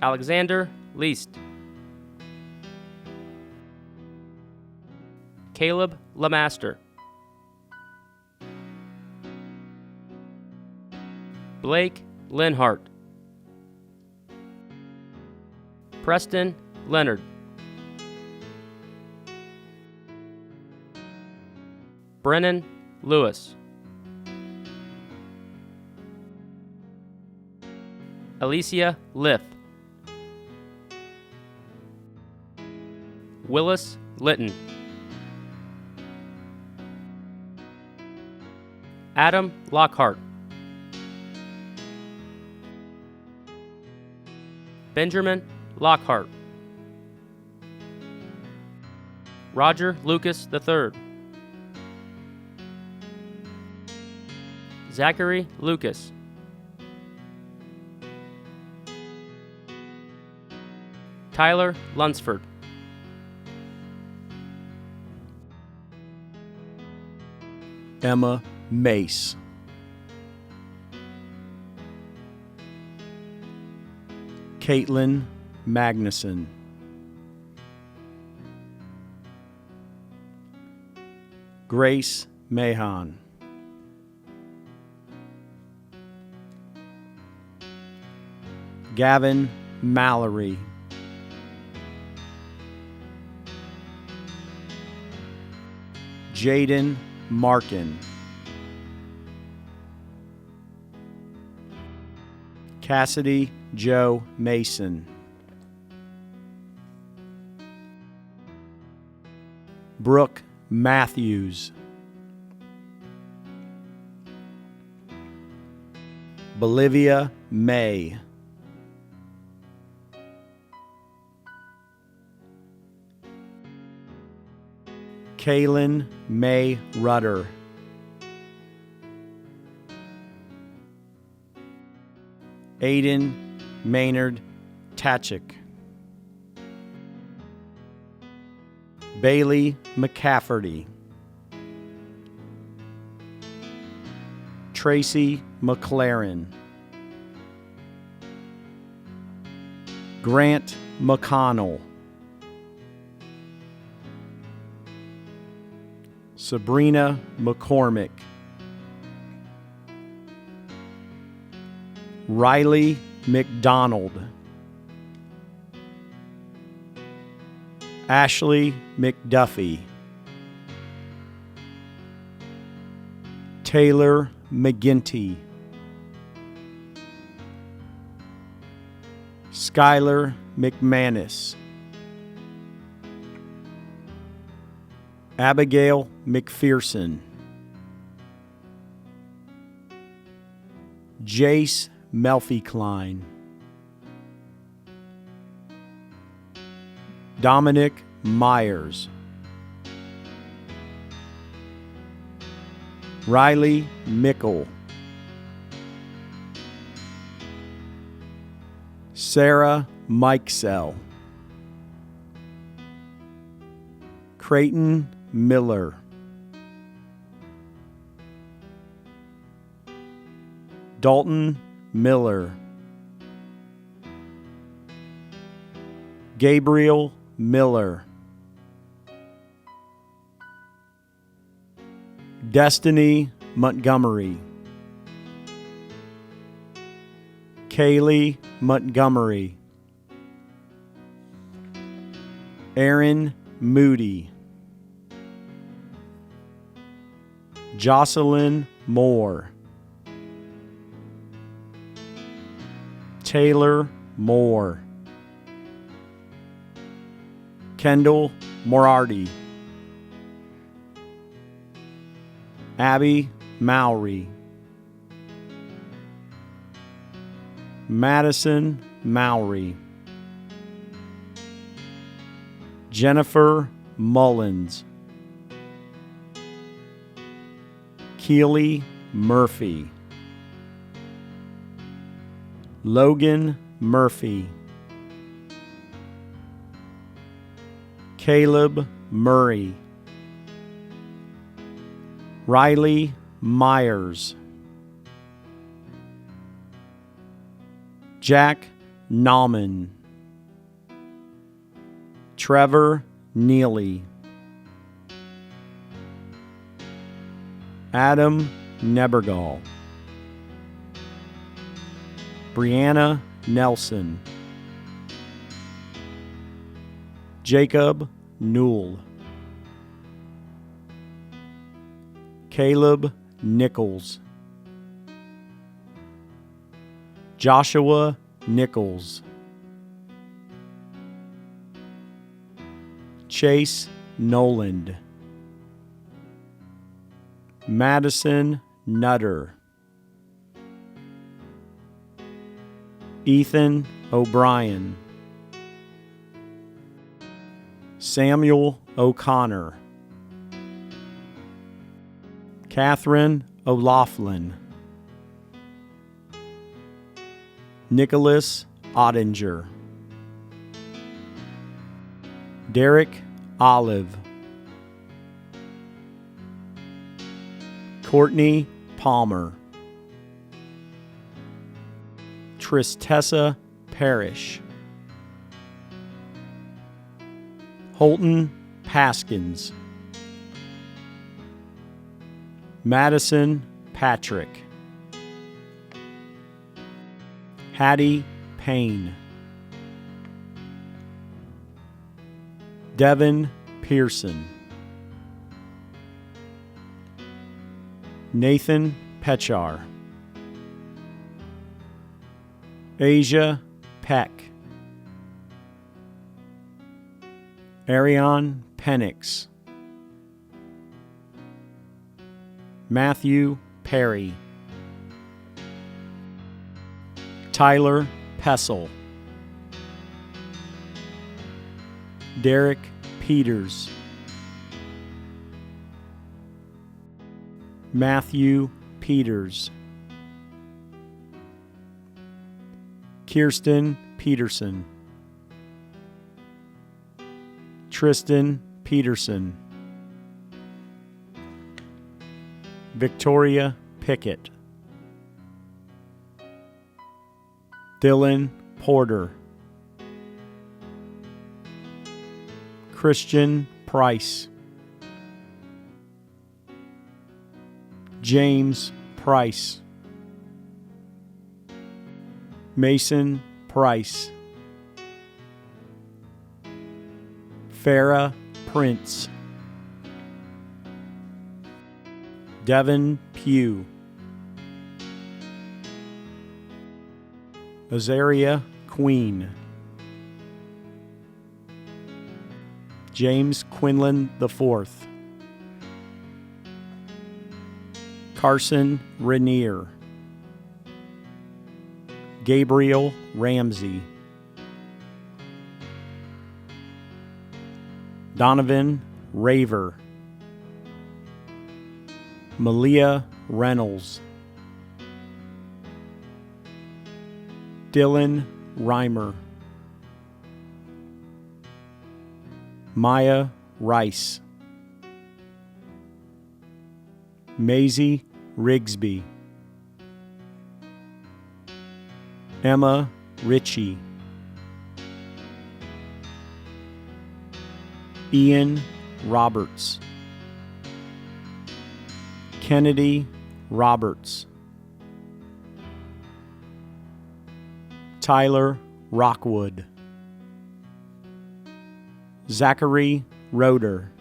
Alexander Least. Caleb Lamaster. Blake Linhart. Preston Leonard. Brennan Lewis. Alicia Lith. Willis Litton. Adam Lockhart. Benjamin Lockhart. Roger Lucas III. Zachary Lucas. Tyler Lunsford. Emma Mace. Caitlin Magnuson. Grace Mahon. Gavin Mallory. Jaden Markin. Cassidy Joe Mason. Brooke Matthews. Bolivia May. Kaylin May Rudder. Aiden Maynard Tachik. Bailey McCafferty. Tracy McLaren. Grant McConnell. Sabrina McCormick. Riley McDonald. Ashley McDuffie. Taylor McGinty. Skylar McManus. Abigail McPherson. Jace Melfi Klein. Dominic Myers. Riley Mickle. Sarah Mikesell. Creighton Miller. Dalton Miller. Gabriel Miller. Destiny Montgomery. Kaylee Montgomery. Aaron Moody. Jocelyn Moore. Taylor Moore. Kendall Morarty. Abby Mowry. Madison Mowry. Jennifer Mullins. Keely Murphy. Logan Murphy. Caleb Murray. Riley Myers. Jack Nauman. Trevor Neely. Adam Nebergall. Brianna Nelson. Jacob Newell. Caleb Nichols. Joshua Nichols. Chase Noland. Madison Nutter. Ethan O'Brien. Samuel O'Connor. Catherine O'Laughlin. Nicholas Ottinger. Derek Olive. Courtney Palmer. Tristessa Parrish. Holton Paskins. Madison Patrick. Hattie Payne. Devin Pearson. Nathan Pechar. Asia Peck. Arion Penix. Matthew Perry. Tyler Pessel. Derek Peters. Matthew Peters. Kirsten Peterson. Tristan Peterson. Victoria Pickett. Dylan Porter. Christian Price. James Price. Mason Price. Farah Prince. Devin Pugh. Azaria Queen. James Quinlan IV. Carson Rainier. Gabriel Ramsey. Donovan Raver. Malia Reynolds. Dylan Reimer. Maya Rice. Maisie Rigsby. Emma Ritchie. Ian Roberts. Kennedy Roberts. Tyler Rockwood. Zachary Roeder.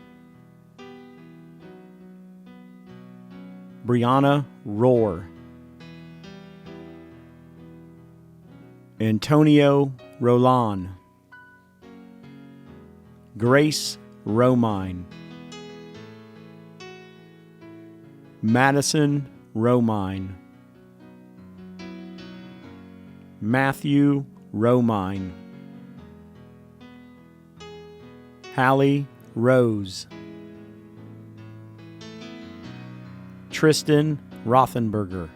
Brianna Rohr. Antonio Roland. Grace Romine. Madison Romine. Matthew Romine. Hallie Rose. Tristan Rothenberger.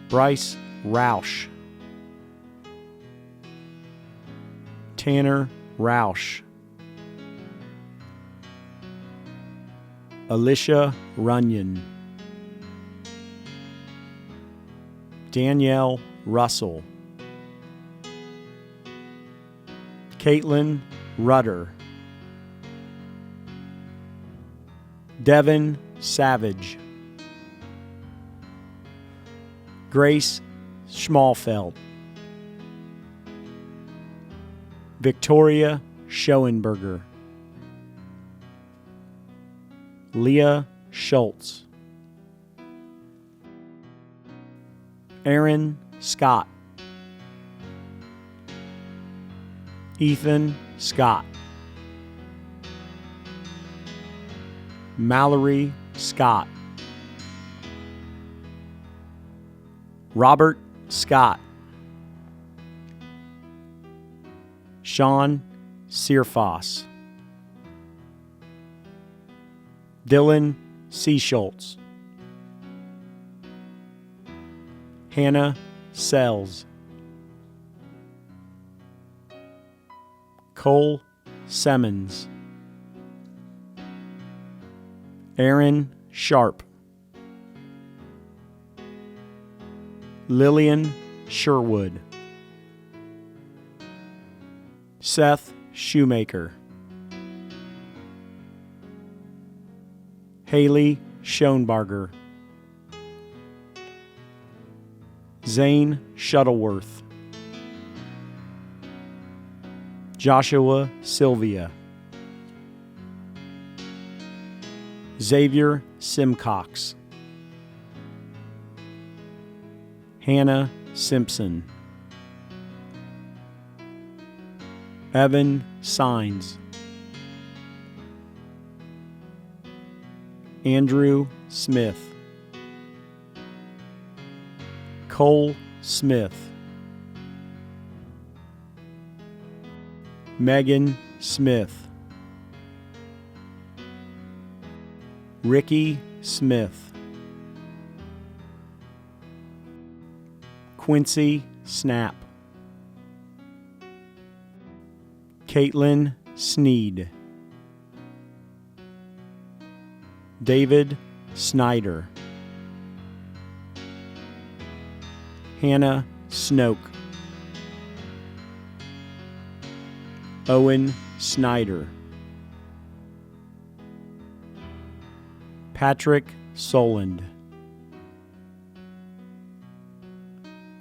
Bryce Roush. Tanner Roush. Alicia Runyon, Danielle Russell, Caitlin Rudder, Devin Savage, Grace Schmalfeld, Victoria Schoenberger, Leah Schultz, Aaron Scott, Ethan Scott, Mallory Scott, Robert Scott, Sean Searfoss, Dylan Seaschultz, Hannah Sells, Cole Simmons, Aaron Sharp, Lillian Sherwood, Seth Shoemaker, Haley Schoenbarger, Zane Shuttleworth, Joshua Sylvia, Xavier Simcox, Hannah Simpson, Evan Sines, Andrew Smith, Cole Smith, Megan Smith, Ricky Smith, Quincy Snap, Caitlin Sneed, David Snyder, Hannah Snoke, Owen Snyder, Patrick Soland,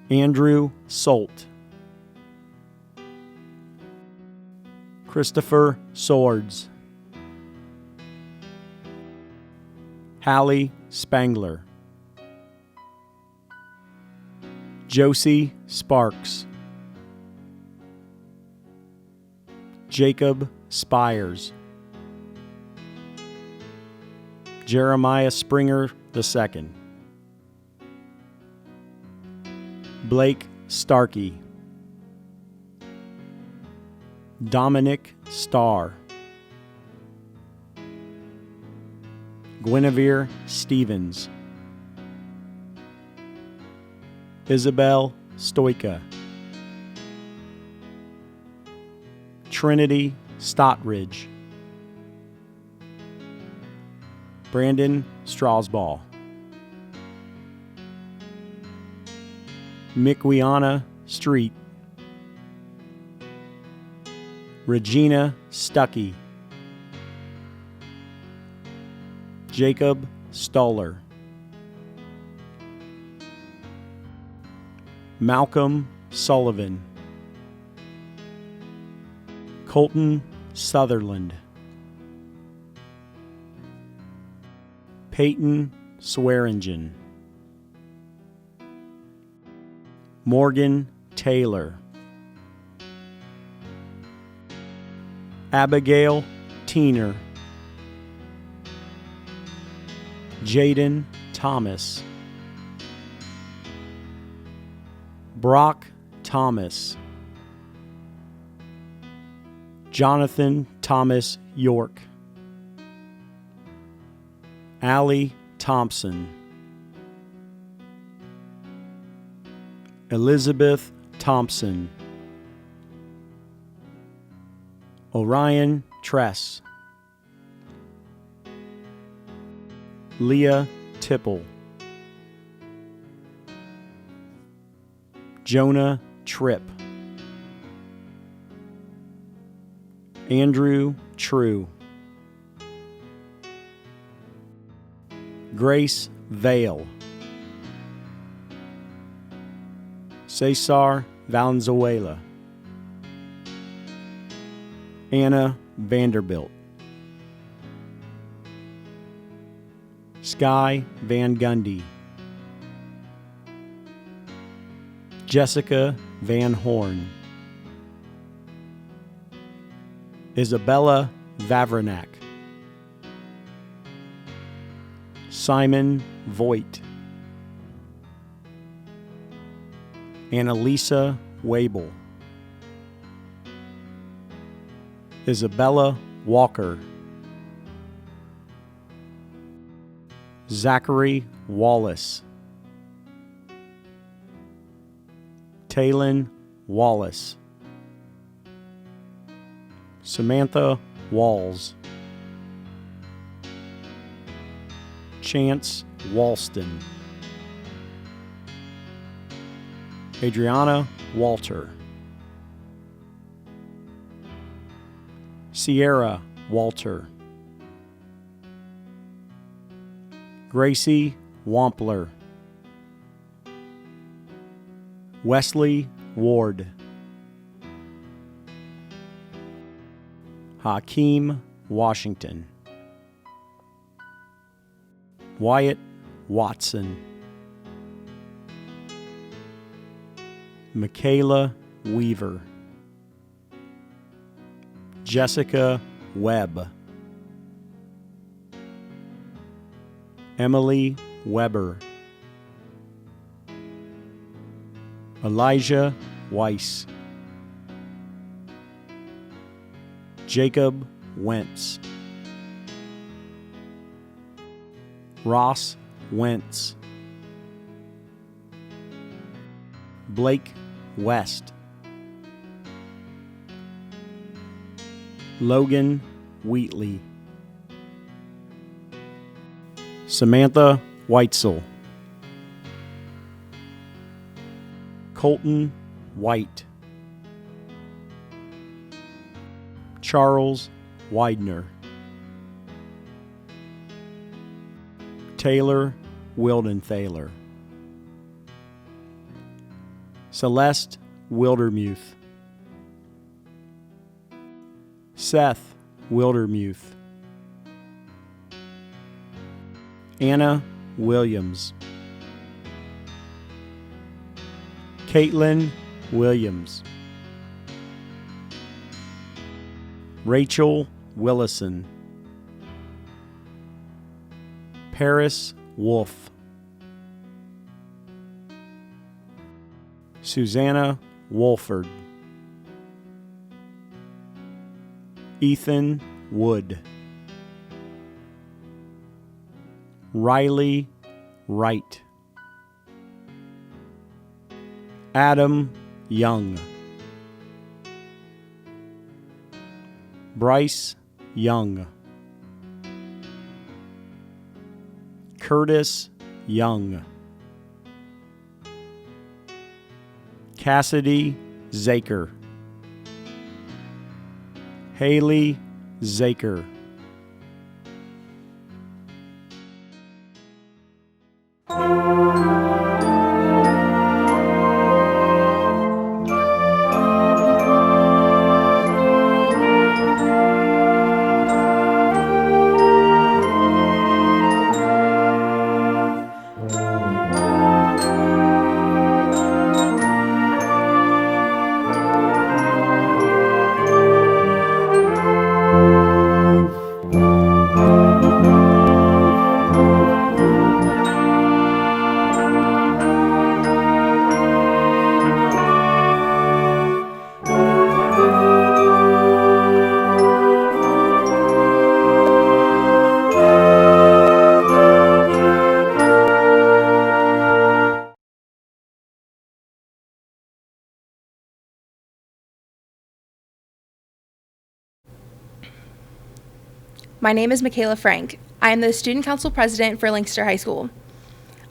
Andrew Solt, Christopher Swords, Hallie Spangler, Josie Sparks, Jacob Spires, Jeremiah Springer II, Blake Starkey, Dominic Starr, Guinevere Stevens, Isabel Stoika, Trinity Stottridge, Brandon Strasball, Miquiana Street, Regina Stuckey, Jacob Stoller, Malcolm Sullivan, Colton Sutherland, Peyton Swearingen, Morgan Taylor, Abigail Teener, Jaden Thomas, Brock Thomas, Jonathan Thomas York, Allie Thompson, Elizabeth Thompson, Orion Tress, Leah Tipple, Jonah Tripp, Andrew True, Grace Vale, Cesar Valenzuela, Anna Vanderbilt, Sky Van Gundy, Jessica Van Horn, Isabella Vavrinac, Simon Voigt, Annalisa Wabel, Isabella Walker, Zachary Wallace, Taylon Wallace, Samantha Walls, Chance Walston, Adriana Walter, Sierra Walter, Gracie Wampler, Wesley Ward, Hakeem Washington, Wyatt Watson, Michaela Weaver, Jessica Webb, Emily Weber, Elijah Weiss, Jacob Wentz, Ross Wentz, Blake West, Logan Wheatley, Samantha Weitzel, Colton White, Charles Widener, Taylor Wildenthaler, Celeste Wildermuth, Seth Wildermuth, Anna Williams, Caitlin Williams, Rachel Willison, Paris Wolf, Susanna Wolford, Ethan Wood, Riley Wright, Adam Young, Bryce Young, Curtis Young, Cassidy Zaker, Haley Zaker, My name is Michaela Frank. I am the Student Council President for Lancaster High School.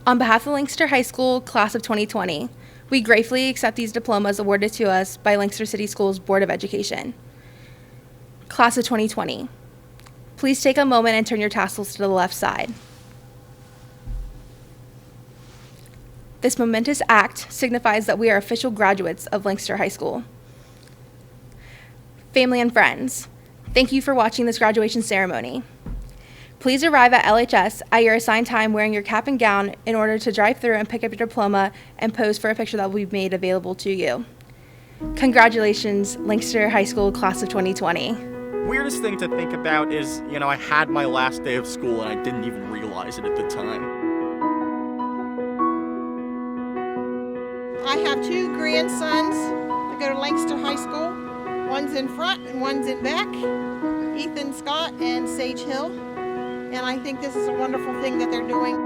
On behalf of Lancaster High School Class of 2020, we gratefully accept these diplomas awarded to us by Lancaster City Schools Board of Education. Class of 2020, please take a moment and turn your tassels to the left side. This momentous act signifies that we are official graduates of Lancaster High School. Family and friends, thank you for watching this graduation ceremony. Please arrive at LHS at your assigned time wearing your cap and gown in order to drive through and pick up your diploma and pose for a picture that will be made available to you. Congratulations, Lancaster High School Class of 2020. Weirdest thing to think about is, I had my last day of school and I didn't even realize it at the time. I have two grandsons that go to Lancaster High School. One's in front and one's in back, Ethan Scott and Sage Hill. And I think this is a wonderful thing that they're doing.